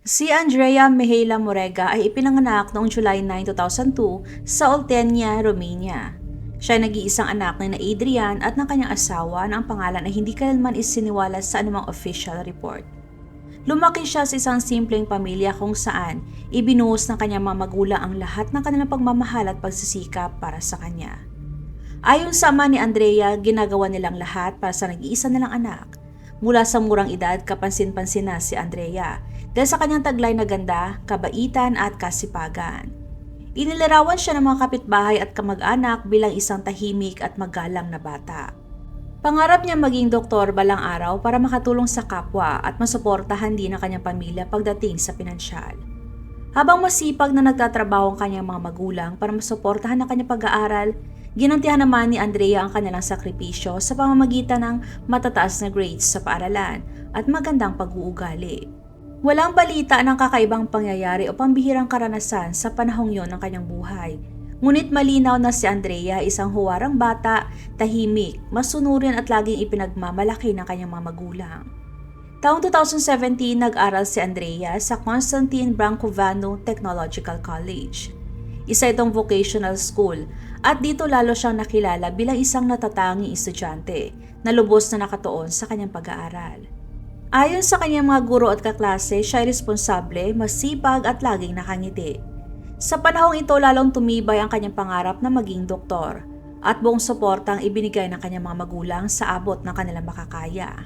Si Andrea Mejela Morega ay ipinanganak noong July 9, 2002 sa Oltenia, Romania. Siya ay nag-iisang anak ni na Adrian at ng kanyang asawa na ang pangalan ay hindi kailanman isiniwala sa anumang official report. Lumaki siya sa isang simpleng pamilya kung saan ibinuhos ng kanyang mga magulang ang lahat ng kanilang pagmamahal at pagsisikap para sa kanya. Ayon sa ama ni Andrea, ginagawa nilang lahat para sa nag-iisa nilang anak. Mula sa murang edad, kapansin-pansin na si Andrea dahil sa kanyang taglay na ganda, kabaitan at kasipagan. Inilarawan siya ng mga kapitbahay at kamag-anak bilang isang tahimik at magalang na bata. Pangarap niya maging doktor balang araw para makatulong sa kapwa at masuportahan din ang kanyang pamilya pagdating sa pinansyal. Habang masipag na nagtatrabaho ang kanyang mga magulang para masuportahan ang kanyang pag-aaral, ginantihan naman ni Andrea ang kanilang sakripisyo sa pamamagitan ng matataas na grades sa paaralan at magandang pag-uugali. Walang balita ng kakaibang pangyayari o pambihirang karanasan sa panahong yon ng kanyang buhay. Ngunit malinaw na si Andrea isang huwarang bata, tahimik, masunurin at laging ipinagmamalaki ng kanyang mga magulang. Taong 2017, nag-aral si Andrea sa Constantine Brancovano Technological College. Isa itong vocational school at dito lalo siyang nakilala bilang isang natatanging estudyante na lubos na nakatuon sa kanyang pag-aaral. Ayon sa kanyang mga guro at kaklase, siya ay responsable, masipag at laging nakangiti. Sa panahong ito, lalong tumibay ang kanyang pangarap na maging doktor at buong suportang ibinigay ng kanyang mga magulang sa abot ng kanilang makakaya.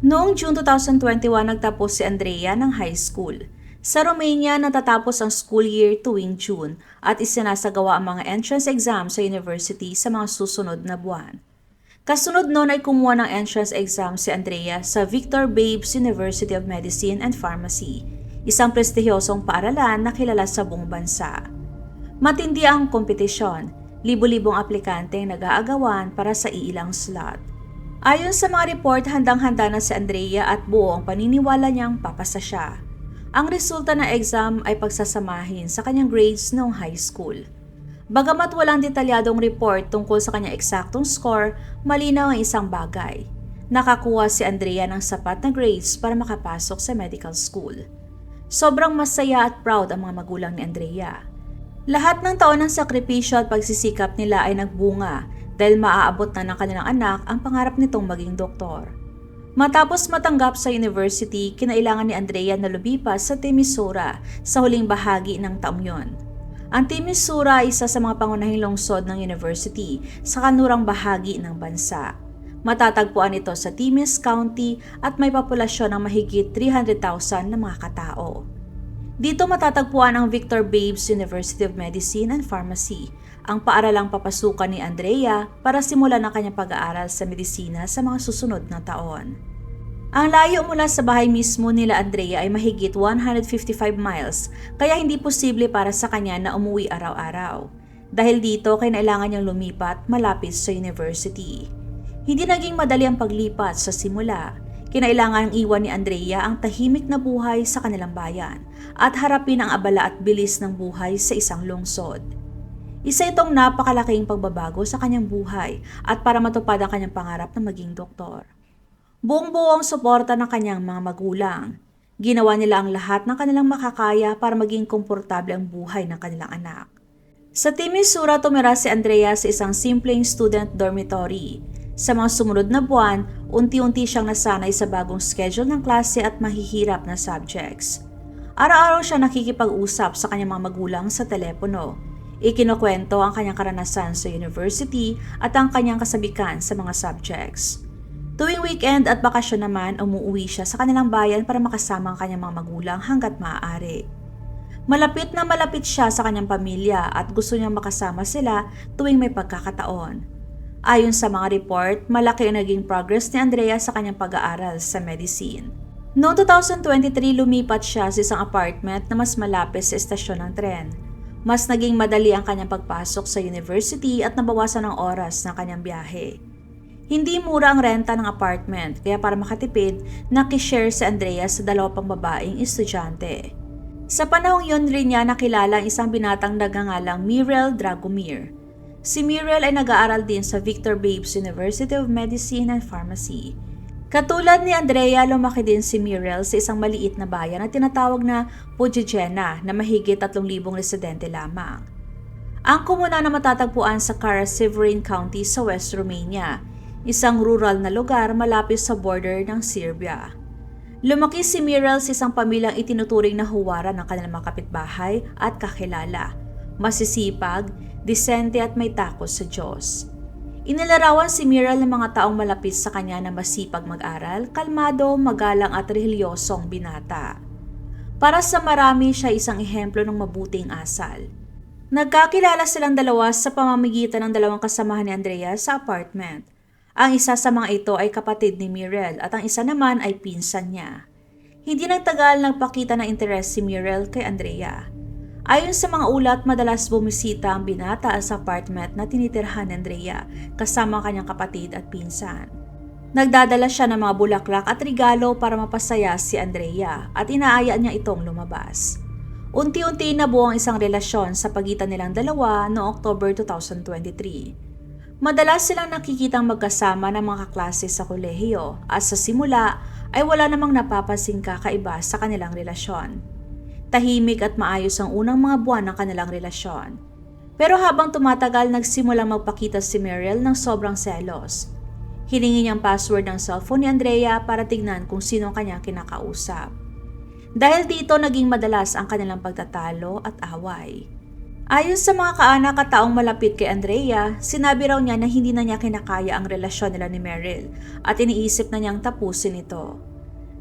Noong June 2021, nagtapos si Andrea ng high school. Sa Romania, natatapos ang school year tuwing June at isinasagawa ang mga entrance exam sa university sa mga susunod na buwan. Kasunod noon ay kumuha ng entrance exam si Andrea sa Victor Babes University of Medicine and Pharmacy, isang prestihiyosong paaralan na kilala sa buong bansa. Matindi ang kompetisyon, libo-libong aplikante ang nag-aagawan para sa iilang slot. Ayon sa mga report, handang-handa na si Andrea at buo ang paniniwala niyang papasa siya. Ang resulta ng exam ay pagsasamahin sa kanyang grades noong high school. Bagamat walang detalyadong report tungkol sa kanyang eksaktong score, malinaw ang isang bagay. Nakakuha si Andrea ng sapat na grades para makapasok sa medical school. Sobrang masaya at proud ang mga magulang ni Andrea. Lahat ng taon ng sakripisyo at pagsisikap nila ay nagbunga dahil maaabot na ng kanilang anak ang pangarap nitong maging doktor. Matapos matanggap sa university, kinailangan ni Andrea na lumipas sa Timisoara sa huling bahagi ng taong yon. Ang Timisoara ay isa sa mga pangunahing lungsod ng university sa kanlurang bahagi ng bansa. Matatagpuan ito sa Timis County at may populasyon ng mahigit 300,000 na mga katao. Dito matatagpuan ang Victor Babes University of Medicine and Pharmacy, ang paaralang papasukan ni Andrea para simulan ang kanyang pag-aaral sa medisina sa mga susunod na taon. Ang layo mula sa bahay mismo nila Andrea ay mahigit 155 miles, kaya hindi posible para sa kanya na umuwi araw-araw. Dahil dito, kailangan niyang lumipat malapit sa university. Hindi naging madali ang paglipat sa simula. Kinailangan iwan ni Andrea ang tahimik na buhay sa kanilang bayan at harapin ang abala at bilis ng buhay sa isang lungsod. Isa itong napakalaking pagbabago sa kanyang buhay at para matupad ang kanyang pangarap na maging doktor. Buong-buo ang suporta ng kanyang mga magulang. Ginawa nila ang lahat ng kanilang makakaya para maging komportable ang buhay ng kanilang anak. Sa Timisoara, tumira si Andrea sa isang simpleng student dormitory. Sa mga sumunod na buwan, unti-unti siyang nasanay sa bagong schedule ng klase at mahihirap na subjects. Araw-araw siya nakikipag-usap sa kanyang mga magulang sa telepono. Ikinukwento ang kanyang karanasan sa university at ang kanyang kasabikan sa mga subjects. Tuwing weekend at bakasyon naman, umuwi siya sa kanilang bayan para makasama ang kanyang mga magulang hanggat maaari. Malapit na malapit siya sa kanyang pamilya at gusto niyang makasama sila tuwing may pagkakataon. Ayon sa mga report, malaki ang naging progress ni Andrea sa kanyang pag-aaral sa medicine. Noong 2023, lumipat siya sa isang apartment na mas malapit sa estasyon ng tren. Mas naging madali ang kanyang pagpasok sa university at nabawasan ang oras ng kanyang biyahe. Hindi mura ang renta ng apartment, kaya para makatipid, nakishare si Andrea sa dalawa pang babaeng estudyante. Sa panahong yon rin niya nakilala ang isang binatang nagngangalang Mirel Dragomir. Si Mirel ay nag-aaral din sa Victor Babes University of Medicine and Pharmacy. Katulad ni Andrea, lumaki din si Muriel sa isang maliit na bayan na tinatawag na Pugigena na mahigit 3,000 residente lamang. Ang komuna na matatagpuan sa Kara-Severin County sa West Romania, isang rural na lugar malapit sa border ng Serbia. Lumaki si Muriel sa isang pamilyang itinuturing na huwara ng kanilang mga kapitbahay at kakilala, masisipag, disente at may takot sa Diyos. Inilarawan si Muriel ng mga taong malapit sa kanya na masipag mag-aral, kalmado, magalang at relihiyosong binata. Para sa marami, siya isang ehemplo ng mabuting asal. Nagkakilala silang dalawa sa pamamagitan ng dalawang kasamahan ni Andrea sa apartment. Ang isa sa mga ito ay kapatid ni Muriel at ang isa naman ay pinsan niya. Hindi nagtagal nagpakita ng interes si Muriel kay Andrea. Ayon sa mga ulat, madalas bumisita ang binata sa apartment na tinitirhan ni Andrea kasama kanyang kapatid at pinsan. Nagdadala siya ng mga bulaklak at regalo para mapasaya si Andrea at inaaya niya itong lumabas. Unti-unti nabuo ang isang relasyon sa pagitan nilang dalawa noong October 2023. Madalas silang nakikitang magkasama ng mga kaklase sa kolehiyo at sa simula ay wala namang napapansing kakaiba sa kanilang relasyon. Tahimik at maayos ang unang mga buwan ng kanilang relasyon. Pero habang tumatagal, nagsimulang magpakita si Muriel ng sobrang selos. Hiningi niyang password ng cellphone ni Andrea para tignan kung sino ang kanyang kinakausap. Dahil dito, naging madalas ang kanilang pagtatalo at away. Ayon sa mga kaanak at taong malapit kay Andrea, sinabi raw niya na hindi na niya kinakaya ang relasyon nila ni Muriel at iniisip na niyang tapusin ito.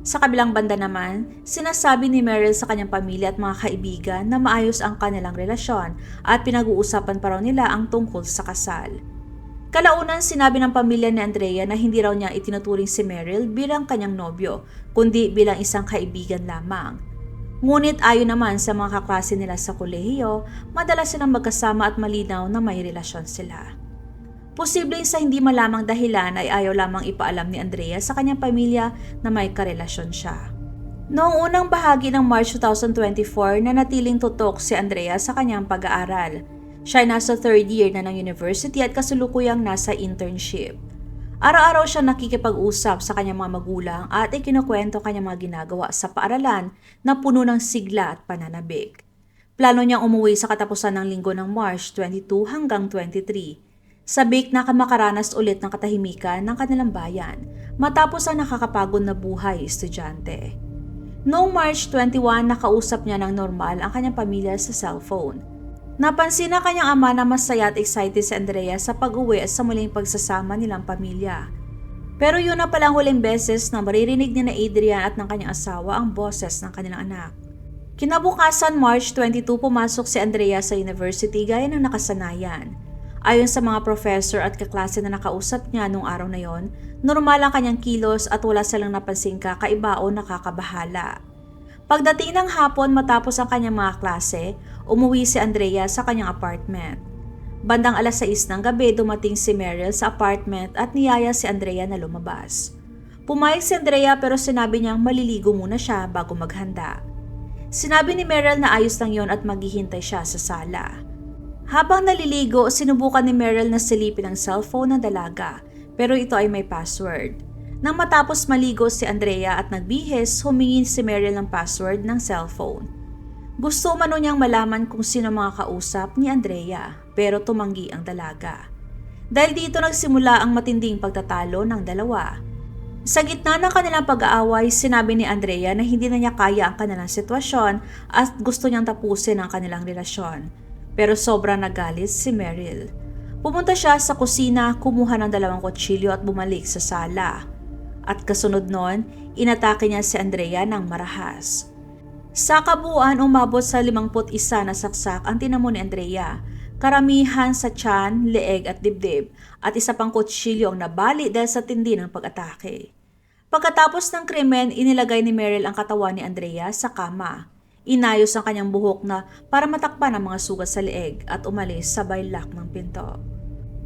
Sa kabilang banda naman, sinasabi ni Muriel sa kanyang pamilya at mga kaibigan na maayos ang kanilang relasyon at pinag-uusapan pa raw nila ang tungkol sa kasal. Kalaunan, sinabi ng pamilya ni Andrea na hindi raw niya itinuturing si Muriel bilang kanyang nobyo, kundi bilang isang kaibigan lamang. Ngunit ayon naman sa mga kaklase nila sa kolehiyo, madalas silang magkasama at malinaw na may relasyon sila. Posibleng sa hindi malamang dahilan ay ayaw lamang ipaalam ni Andrea sa kanyang pamilya na may karelasyon siya. Noong unang bahagi ng March 2024, nanatiling tutok si Andrea sa kanyang pag-aaral. Siya ay nasa third year na ng university at kasulukuyang nasa internship. Araw-araw siya nakikipag-usap sa kanyang mga magulang at ikinukwento kanyang mga ginagawa sa paaralan na puno ng sigla at pananabik. Plano niyang umuwi sa katapusan ng linggo ng March 22 hanggang 23. Sabik na makaranas ulit ng katahimikan ng kanilang bayan matapos ang nakakapagod na buhay estudyante. Noong March 21, nakausap niya ng normal ang kanyang pamilya sa cellphone. Napansin na kanyang ama na masaya at excited si Andrea sa pag-uwi at sa muling pagsasama nilang pamilya. Pero yun na palang huling beses na maririnig niya na Adrian at ng kanyang asawa ang boses ng kanilang anak. Kinabukasan March 22, pumasok si Andrea sa university gaya ng nakasanayan. Ayon sa mga professor at kaklase na nakausap niya noong araw na yon, normal ang kanyang kilos at wala silang napansing kakaiba o nakakabahala. Pagdating ng hapon matapos ang kanyang mga klase, umuwi si Andrea sa kanyang apartment. Bandang alas 6 ng gabi, dumating si Muriel sa apartment at niyaya si Andrea na lumabas. Pumayag si Andrea pero sinabi niyang maliligo muna siya bago maghanda. Sinabi ni Muriel na ayos lang yon at maghihintay siya sa sala. Habang naliligo, sinubukan ni Muriel na silipin ang cellphone ng dalaga, pero ito ay may password. Nang matapos maligo si Andrea at nagbihis, humingi si Muriel ng password ng cellphone. Gusto umano niyang malaman kung sino mga kausap ni Andrea, pero tumanggi ang dalaga. Dahil dito nagsimula ang matinding pagtatalo ng dalawa. Sa gitna ng kanilang pag-aaway, sinabi ni Andrea na hindi na niya kaya ang kanilang sitwasyon at gusto niyang tapusin ang kanilang relasyon. Pero sobrang nagalit si Muriel. Pumunta siya sa kusina, kumuha ng 2 kutsilyo at bumalik sa sala. At kasunod nun, inatake niya si Andrea ng marahas. Sa kabuuan, umabot sa 51 na saksak ang tinamo ni Andrea. Karamihan sa tiyan, leeg at dibdib at isa pang kutsilyo ang nabali dahil sa tindi ng pag-atake. Pagkatapos ng krimen, inilagay ni Muriel ang katawan ni Andrea sa kama. Inayos ang kanyang buhok na para matakpan ang mga sugat sa leeg at umalis sabay lock ng pinto.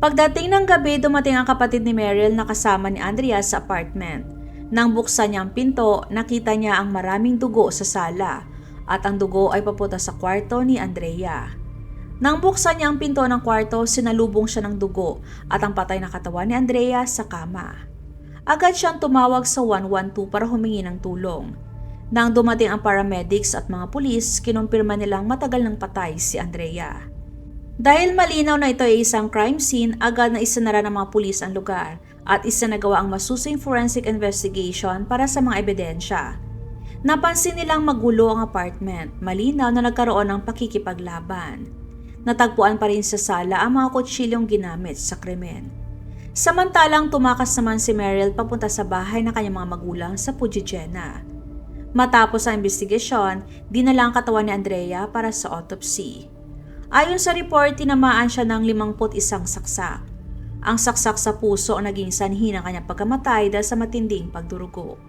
Pagdating ng gabi, dumating ang kapatid ni Muriel na kasama ni Andrea sa apartment. Nang buksan niya ang pinto, nakita niya ang maraming dugo sa sala at ang dugo ay papunta sa kwarto ni Andrea. Nang buksan niya ang pinto ng kwarto, sinalubong siya ng dugo at ang patay na katawan ni Andrea sa kama. Agad siyang tumawag sa 112 para humingi ng tulong. Nang dumating ang paramedics at mga pulis, kinumpirma nilang matagal nang patay si Andrea. Dahil malinaw na ito ay isang crime scene, agad na isinara ng mga pulis ang lugar at isinagawa ang masusing forensic investigation para sa mga ebidensya. Napansin nilang magulo ang apartment, malinaw na nagkaroon ng pakikipaglaban. Natagpuan pa rin sa sala ang mga kutsilyong ginamit sa krimen. Samantalang tumakas naman si Meryl papunta sa bahay ng kanyang mga magulang sa Pujigena. Matapos ang investigasyon, dinala ang katawan ni Andrea para sa autopsy. Ayon sa report, tinamaan siya ng 51 saksak. Ang saksak sa puso ang naging sanhi ng kanyang pagkamatay dahil sa matinding pagdurugo.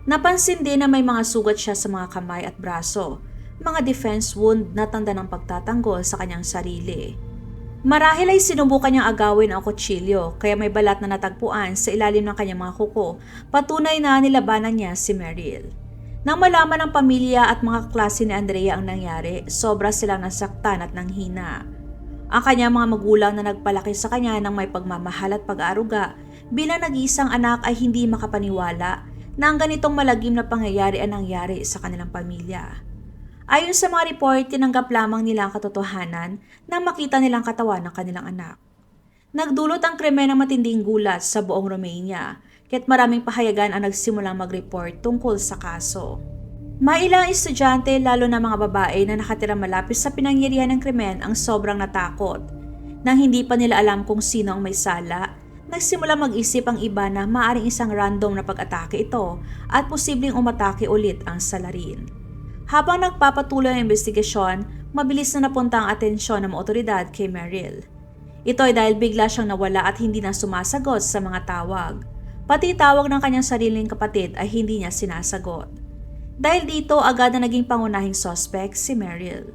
Napansin din na may mga sugat siya sa mga kamay at braso, mga defense wound na tanda ng pagtatanggol sa kanyang sarili. Marahil ay sinubukan niyang agawin ang kutsilyo kaya may balat na natagpuan sa ilalim ng kanyang mga kuko, patunay na nilabanan niya si Meryl. Nang malaman ng pamilya at mga klase ni Andrea ang nangyari, sobra silang nasaktan at nanghina. Ang kanyang mga magulang na nagpalaki sa kanya ng may pagmamahal at pag-aaruga, bilang nag-iisang anak ay hindi makapaniwala na ang ganitong malagim na pangyayari ang nangyari sa kanilang pamilya. Ayon sa mga report, tinanggap lamang nila ang katotohanan nang makita nilang katawan ng kanilang anak. Nagdulot ang krimen ng matinding gulat sa buong Romania, kaya't maraming pahayagan ang nagsimulang mag-report tungkol sa kaso. May ilang estudyante, lalo na mga babae na nakatira malapit sa pinangyarihan ng krimen, ang sobrang natakot. Nang hindi pa nila alam kung sino ang may sala, nagsimula mag-isip ang iba na maaaring isang random na pag-atake ito at posibleng umatake ulit ang salarin. Habang nagpapatuloy ang investigasyon, mabilis na napunta ang atensyon ng mga otoridad kay Meryl. Ito ay dahil bigla siyang nawala at hindi na sumasagot sa mga tawag. Pati tawag ng kanyang sariling kapatid ay hindi niya sinasagot. Dahil dito, agad na naging pangunahing suspect si Meryl.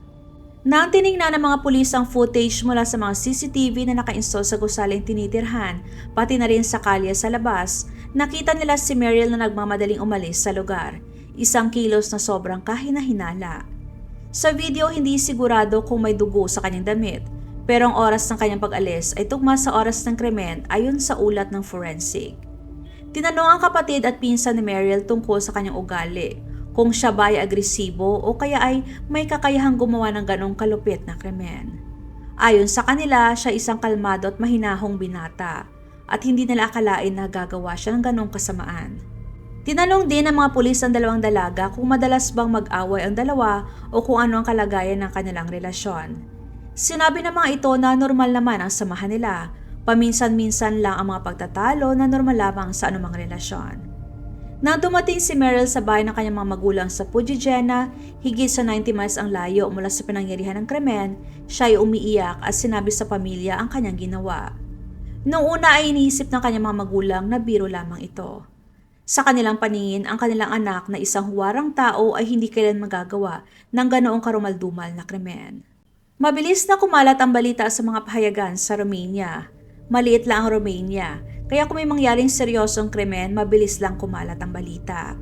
Nang tiningnan ng mga pulis ang footage mula sa mga CCTV na naka-install sa gusaling tinitirhan, pati na rin sa kalye sa labas, nakita nila si Meryl na nagmamadaling umalis sa lugar, isang kilos na sobrang kahina-hinala. Sa video, hindi sigurado kung may dugo sa kanyang damit, pero ang oras ng kanyang pag-alis ay tugma sa oras ng krimen ayon sa ulat ng forensic. Tinanong ang kapatid at pinsan ni Meryl tungkol sa kanyang ugali, kung siya ba ay agresibo o kaya ay may kakayahang gumawa ng ganong kalupit na krimen. Ayon sa kanila, siya isang kalmado at mahinahong binata at hindi nila akalain na gagawa siya ng ganong kasamaan. Tinanong din ng mga pulis ang dalawang dalaga kung madalas bang mag-away ang dalawa o kung ano ang kalagayan ng kanilang relasyon. Sinabi ng mga ito na normal naman ang samahan nila. Paminsan-minsan lang ang mga pagtatalo na normal lamang sa anumang relasyon. Nang dumating si Meryl sa bahay ng kanyang mga magulang sa Pujigena, higit sa 90 miles ang layo mula sa pinangyarihan ng krimen, siya ay umiiyak at sinabi sa pamilya ang kanyang ginawa. Noong una ay iniisip ng kanyang mga magulang na biro lamang ito. Sa kanilang paningin, ang kanilang anak na isang huwarang tao ay hindi kailan magagawa ng ganoong karumaldumal na krimen. Mabilis na kumalat ang balita sa mga pahayagan sa Romania. Maliit lang ang Romania, kaya kung may mangyaring seryosong krimen, mabilis lang kumalat ang balita.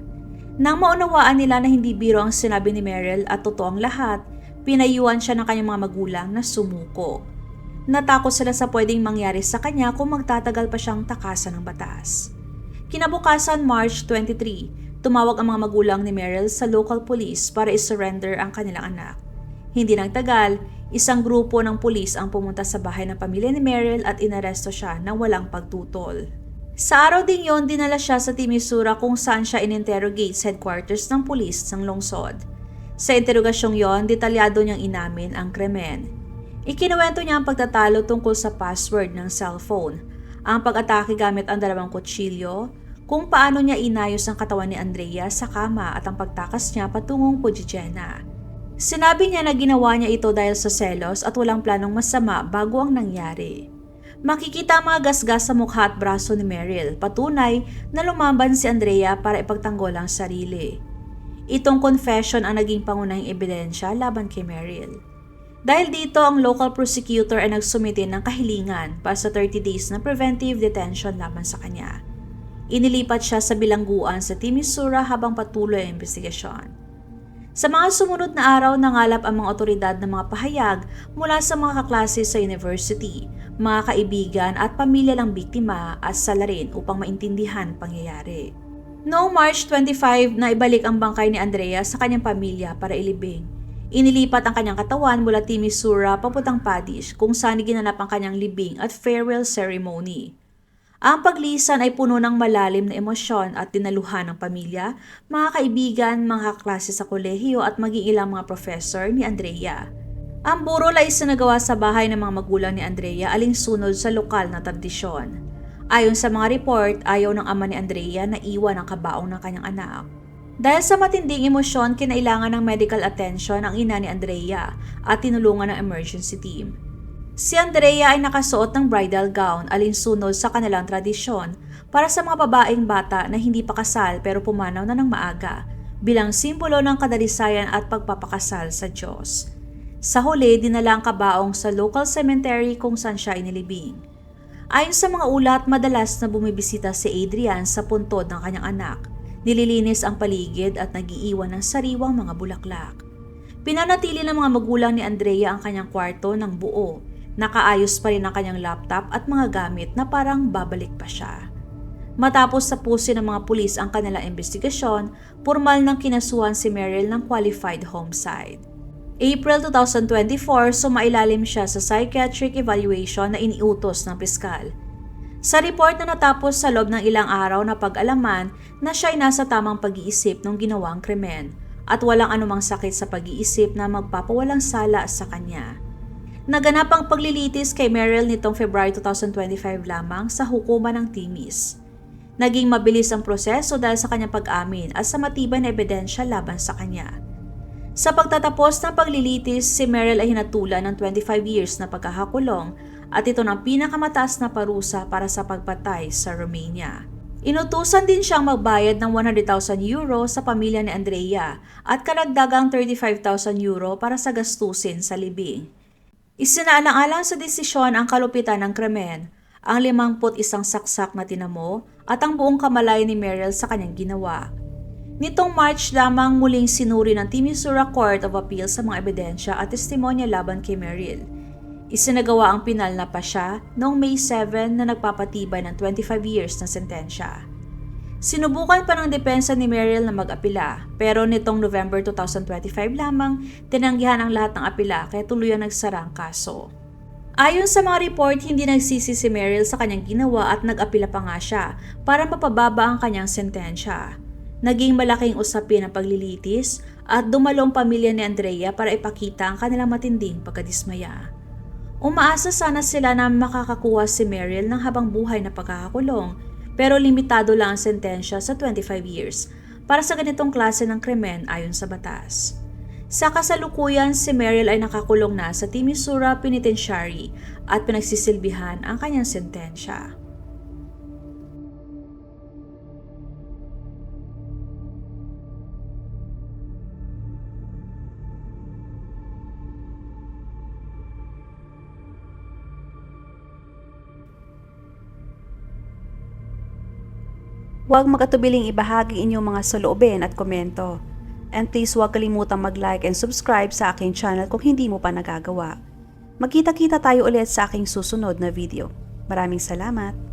Nang maunawaan nila na hindi biro ang sinabi ni Meryl at totoo ang lahat, pinayuhan siya ng kanyang mga magulang na sumuko. Natakot sila sa pwedeng mangyari sa kanya kung magtatagal pa siyang takasan ng batas. Kinabukasan, March 23, tumawag ang mga magulang ni Meryl sa local police para isurrender ang kanilang anak. Hindi nagtagal, isang grupo ng pulis ang pumunta sa bahay ng pamilya ni Meryl at inaresto siya ng walang pagtutol. Sa araw ding yon, dinala siya sa Timisoara kung saan siya in-interrogate sa headquarters ng pulis ng lungsod. Sa interogasyong yon, detalyado niyang inamin ang krimen. Ikinuwento niya ang pagtatalo tungkol sa password ng cellphone, ang pag-atake gamit ang dalawang kutsilyo, kung paano niya inayos ang katawan ni Andrea sa kama at ang pagtakas niya patungong Pujigena. Sinabi niya na ginawa niya ito dahil sa selos at walang planong masama bago ang nangyari. Makikita ang mga gasgas sa mukha at braso ni Meryl, patunay na lumaban si Andrea para ipagtanggol ang sarili. Itong confession ang naging pangunahing ebidensya laban kay Meryl. Dahil dito, ang local prosecutor ay nagsumite ng kahilingan para sa 30 days na preventive detention laban sa kanya. Inilipat siya sa bilangguan sa Timisoara habang patuloy ang investigasyon. Sa mga sumunod na araw, nangalap ang mga otoridad ng mga pahayag mula sa mga kaklase sa university, mga kaibigan at pamilya ng biktima at salarin upang maintindihan pangyayari. Noong March 25 na ibalik ang bangkay ni Andrea sa kanyang pamilya para ilibing. Inilipat ang kanyang katawan mula Timisura papuntang Padish kung saan ginanap ang kanyang libing at farewell ceremony. Ang paglisan ay puno ng malalim na emosyon at dinaluhan ng pamilya, mga kaibigan, mga kaklase sa kolehiyo at maging ilang mga professor ni Andrea. Ang burol ay isinagawa sa bahay ng mga magulang ni Andrea alinsunod sa lokal na tradisyon. Ayon sa mga report, ayaw ng ama ni Andrea na iwan ang kabaong ng kanyang anak. Dahil sa matinding emosyon, kinailangan ng medical attention ang ina ni Andrea at tinulungan ng emergency team. Si Andrea ay nakasuot ng bridal gown alinsunod sa kanilang tradisyon para sa mga babaeng bata na hindi pa kasal pero pumanaw na ng maaga bilang simbolo ng kadalisayan at pagpapakasal sa Diyos. Sa huli, dinala ang kabaong sa local cemetery kung saan siya inilibing. Ayon sa mga ulat, madalas na bumibisita si Adrian sa puntod ng kanyang anak. Nililinis ang paligid at nagiiwan ng sariwang mga bulaklak. Pinanatili ng mga magulang ni Andrea ang kanyang kwarto ng buo. Nakaayos pa rin ang kanyang laptop at mga gamit na parang babalik pa siya. Matapos tapusin ng mga pulis ang kanilang investigasyon, formal nang kinasuhan si Merrill ng qualified homicide. April 2024, sumailalim siya sa psychiatric evaluation na iniutos ng piskal. Sa report na natapos sa loob ng ilang araw na pag-alaman na siya ay nasa tamang pag-iisip nung ginawang krimen at walang anumang sakit sa pag-iisip na magpapawalang sala sa kanya. Naganap ang paglilitis kay Merrill nitong February 2025 lamang sa hukuman ng Timis. Naging mabilis ang proseso dahil sa kanyang pag-amin at sa matibay na ebidensya laban sa kanya. Sa pagtatapos ng paglilitis, si Merrill ay hinatulan ng 25 years na pagkakakulong at ito ng pinakamataas na parusa para sa pagpatay sa Romania. Inutusan din siyang magbayad ng 100,000 euro sa pamilya ni Andrea at karagdagang 35,000 euro para sa gastusin sa libing. Isinaalang-alang sa desisyon ang kalupitan ng krimen, ang 51 saksak na tinamo at ang buong kamalay ni Merrill sa kanyang ginawa. Nitong March lamang muling sinuri ng Timisura Court of Appeal sa mga ebidensya at testimonya laban kay Merrill. Isinagawa ang pinal na pasya noong May 7 na nagpapatibay ng 25 years na sentensya. Sinubukan pa ng depensa ni Merrill na mag-apila pero nitong November 2025 lamang tinanggihan ang lahat ng apila kaya tuluyang nagsara ang kaso. Ayon sa mga report, hindi nagsisi si Merrill sa kanyang ginawa at nag-apila pa nga siya para mapababa ang kanyang sentensya. Naging malaking usapin ang paglilitis at dumalo ang pamilya ni Andrea para ipakita ang kanilang matinding pagkadismaya. Umaasa sana sila na makakakuha si Merrill ng habang buhay na pagkakakulong pero limitado lang ang sentensya sa 25 years para sa ganitong klase ng krimen ayon sa batas. Sa kasalukuyan, si Merrill ay nakakulong na sa Timisura Penitentiary at pinagsisilbihan ang kanyang sentensya. Huwag magatubiling ibahagi inyong mga saloobin at komento. And please huwag kalimutang mag-like and subscribe sa aking channel kung hindi mo pa nagagawa. Magkita-kita tayo ulit sa aking susunod na video. Maraming salamat!